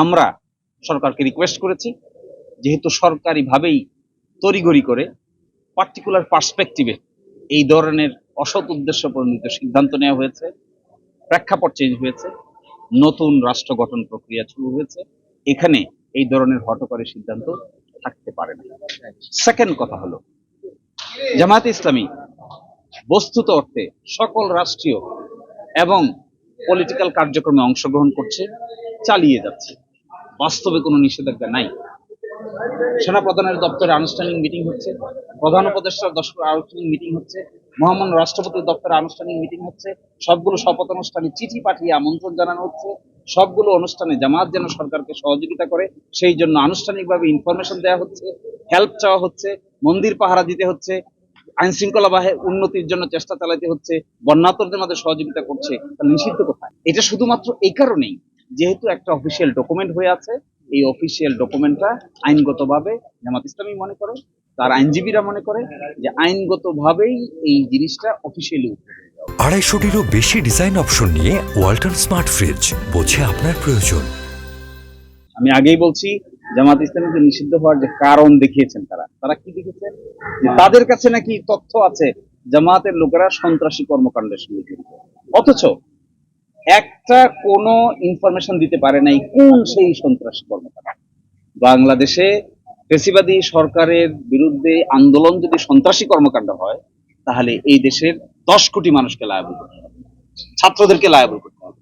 আমরা সরকারকে রিকোয়েস্ট করেছি, যেহেতু সরকারিভাবেই তড়িঘড়ি করে পার্টিকুলার পার্সপেক্টিভে এই ধরনের অসৎ উদ্দেশ্য প্রণীত সিদ্ধান্ত নেওয়া হয়েছে, প্রেক্ষাপট চেঞ্জ হয়েছে, নতুন রাষ্ট্র গঠন প্রক্রিয়া শুরু হয়েছে, এখানে এই ধরনের হঠকারী সিদ্ধান্ত থাকতে পারে না। সেকেন্ড কথা হলো, জামায়াতে ইসলামী বস্তুত অর্থে সকল রাষ্ট্রীয় এবং পলিটিক্যাল কার্যক্রমে অংশগ্রহণ করছে, চালিয়ে যাচ্ছে, বাস্তবে কোনো নিষেধাজ্ঞা নাই। সেনাপ্রধানের দপ্তরে আনুষ্ঠানিক মিটিং হচ্ছে, প্রধান উপদেষ্টার আনুষ্ঠানিক মিটিং হচ্ছে, মহামান্য রাষ্ট্রপতির দপ্তরে আনুষ্ঠানিক মিটিং হচ্ছে, সবগুলো শপথ অনুষ্ঠানে চিঠি পাঠিয়ে আমন্ত্রণ জানানো হচ্ছে, সবগুলো অনুষ্ঠানে জামাত যেন সরকারকে সহযোগিতা করে সেই জন্য আনুষ্ঠানিকভাবে ইনফরমেশন দেওয়া হচ্ছে, হেল্প চাওয়া হচ্ছে, মন্দির পাহারা দিতে হচ্ছে, আইন শৃঙ্খলা উন্নতির জন্য চেষ্টা চালাতে হচ্ছে, বন্যাতরদের মধ্যে সহযোগিতা করছে। তাহলে নিষিদ্ধ কোথায়? এটা শুধুমাত্র এই কারণেই, যেহেতু একটা অফিসিয়াল ডকুমেন্ট হয়ে আছে, এই অফিসিয়াল ডকুমেন্টটা আইনগতভাবে জামাত ইসলামী মনে করে, তার আইনজীবীরা মনে করে যে আইনগতভাবেই এই জিনিসটা অফিসিয়ালি। 250-টিরও বেশি ডিজাইন অপশন নিয়ে ওয়ালটন স্মার্ট ফ্রিজ, বোঝে আপনার প্রয়োজন। আমি আগেই বলছি, জামাত ইসলামীকে নিষিদ্ধ হওয়ার যে কারণ দেখিয়েছেন তারা কি দেখেছেন, যে তাদের কাছে নাকি তথ্য আছে জামাতের লোকেরা সন্ত্রাসী কর্মকাণ্ডের সঙ্গে জড়িত, অথচ একটা কোনো ইনফরমেশন দিতে পারে নাই কোন সেই সন্ত্রাসী কর্মকাণ্ড। বাংলাদেশে ফ্যাসিবাদী সরকারের বিরুদ্ধে আন্দোলন যদি সন্ত্রাসী কর্মকাণ্ড হয়, তাহলে এই দেশের 10 কোটি মানুষকে লায়াবল করতে হবে, ছাত্রদেরকে লায়াবল করতে হবে,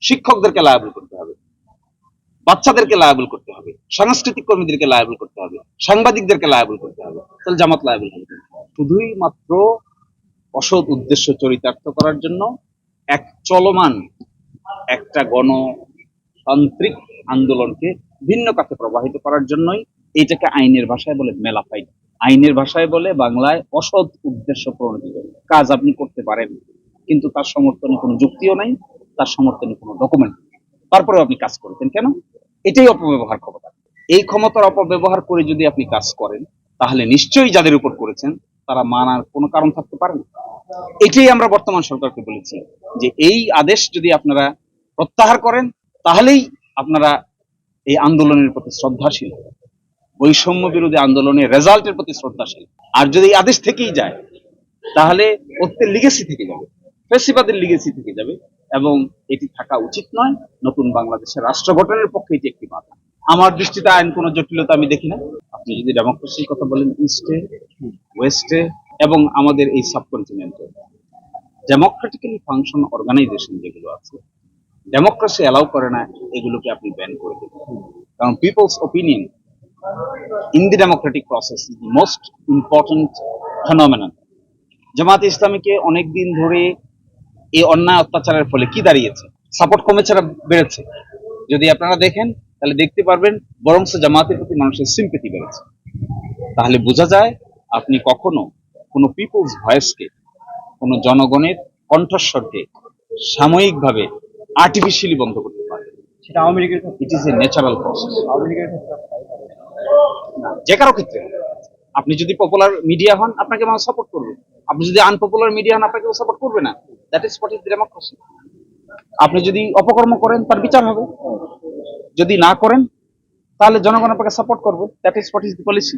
শিক্ষকদেরকে লায়াবল করতে হবে, বাচ্চাদেরকে লায়াবল করতে হবে, সাংস্কৃতিক কর্মীদেরকে লায়াবল করতে হবে, সাংবাদিকদেরকে লায়াবল করতে হবে। তাহলে জামাত লায়াবল হবে শুধুই মাত্র অসৎ উদ্দেশ্য চরিতার্থ করার জন্য, এক চলমান একটা গণতান্ত্রিক আন্দোলনকে ভিন্ন কাছে প্রবাহিত করার জন্যই এইটাকে আইনের ভাষায় বলে মেলাফাইড, আইনের ভাষায় বলে বাংলায় অসৎ উদ্দেশ্য প্রণোদিত কাজ আপনি করতে পারেন, কিন্তু তার সমর্থনে কোনো যুক্তিও নাই, তার সমর্থনে কোনো ডকুমেন্ট, তারপরেও আপনি কাজ করতেন কেন? এটাই অপব্যবহার ক্ষমতা। এই ক্ষমতার অপব্যবহার করে যদি আপনি কাজ করেন, তাহলে নিশ্চয়ই যাদের উপর করেছেন তারা মানার কোনো কারণ থাকতে পারে না। এটাই আমরা বর্তমান সরকারকে বলেছি, যে এই আদেশ যদি আপনারা প্রত্যাহার করেন, তাহলেই আপনারা এই আন্দোলনের প্রতি শ্রদ্ধাশীল, বৈষম্য বিরোধী আন্দোলনের রেজাল্টের প্রতি শ্রদ্ধাশীল। আর যদি এই আদেশ থেকেই যায়, তাহলে ওদের লিগেসি থেকে যাবে, ফ্যাসিবাদের লিগেসি থেকে যাবে, এবং এটি থাকা উচিত নয়। নতুন বাংলাদেশের রাষ্ট্র গঠনের পক্ষে এটি একটি বাধা। আমার দৃষ্টিতে আইন কোনো জটিলতা আমি দেখি না। আপনি যদি ডেমোক্রেসির কথা বলেন, ইস্টে, ওয়েস্টে এবং আমাদের এই সাবকন্টিনেন্টে ডেমোক্রেটিক্যালি ফাংশন অর্গানাইজেশন যেগুলো আছে, ডেমোক্রেসি অ্যালাউ করে না এগুলোকে আপনি ব্যান করে দেবেন। কারণ people's opinion in the democratic process is the most important phenomenon. জামাত ইসলামীকে অনেকদিন ধরে এই অন্যায় অত্যাচারের ফলে কি দাঁড়িয়েছে? সাপোর্ট কমেছে না বেড়েছে? যদি আপনারা দেখেন তাহলে দেখতে পারবেন বরংস জামাতের প্রতি মানুষের সিম্পেথি বেড়েছে। তাহলে বোঝা যায় আপনি কখনো কোনো পিপলস ভয়েসকে, কোনো জনগণের কণ্ঠস্বরকে সাময়িকভাবে আর্টিফিশিয়ালি বন্ধ করতে পারবেন। সেটা আওয়ামী লীগের ক্ষেত্রে it is a natural process. Awami লীগের ক্ষেত্রে যে কারো ক্ষেত্রে, আপনি যদি পপুলার মিডিয়া হন আপনাকে মানুষ সাপোর্ট করবে, আপনি যদি আনপপুলার মিডিয়া হন আপনাকে সাপোর্ট করবে না। That is what is democracy. আপনি যদি অপকর্ম করেন তার বিচার হবে, যদি না করেন তাহলে জনগণ আপনাকে সাপোর্ট করবে। That is what is the policy.